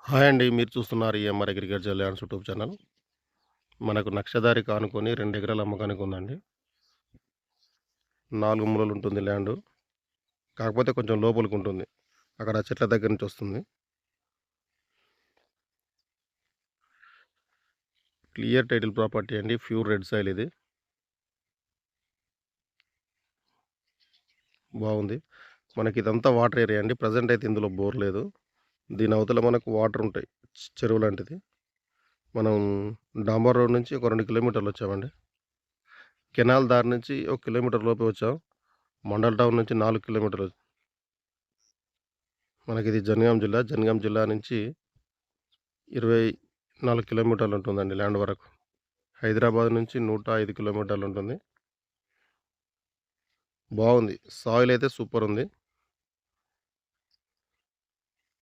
Hi అండి. మీరు చూస్తున్నారు EMR agriculture lands YouTube channel. మనకు నక్షదారికి ఆనుకొని 2 ఎకరాల అమ్మకానికి ఉందండి. 4 మూలలు ఉంటుంది ల్యాండు. కాకపోతే కొంచెం లోపలికుంటుంది. అక్కడ చెట్ల దగ్గర నుంచి వస్తుంది. క్లియర్ టైటిల్ ప్రాపర్టీ అండి. ప్యూర్ రెడ్ సాయిల్ ఇది. బాగుంది. మనకిదంతా వాటర్ ఏరియా అండి. ప్రెజెంట్ అయితే ఇందులో బోర్ లేదు. దీని అవతల మనకు వాటర్ ఉంటాయి. చెరువు లాంటిది. మనం డాంబర్ రోడ్ నుంచి ఒక 2 కిలోమీటర్లు వచ్చామండి. కెనాల్ దారి నుంచి ఒక కిలోమీటర్ లోపే వచ్చాం. మండల్ టౌన్ నుంచి 4 కిలోమీటర్లు. మనకిది జనగాం జిల్లా. జనగాం జిల్లా నుంచి 24 కిలోమీటర్లు ఉంటుందండి ల్యాండ్ వరకు. హైదరాబాద్ నుంచి 105 కిలోమీటర్లు ఉంటుంది. బాగుంది. సాయిల్ అయితే సూపర్ ఉంది.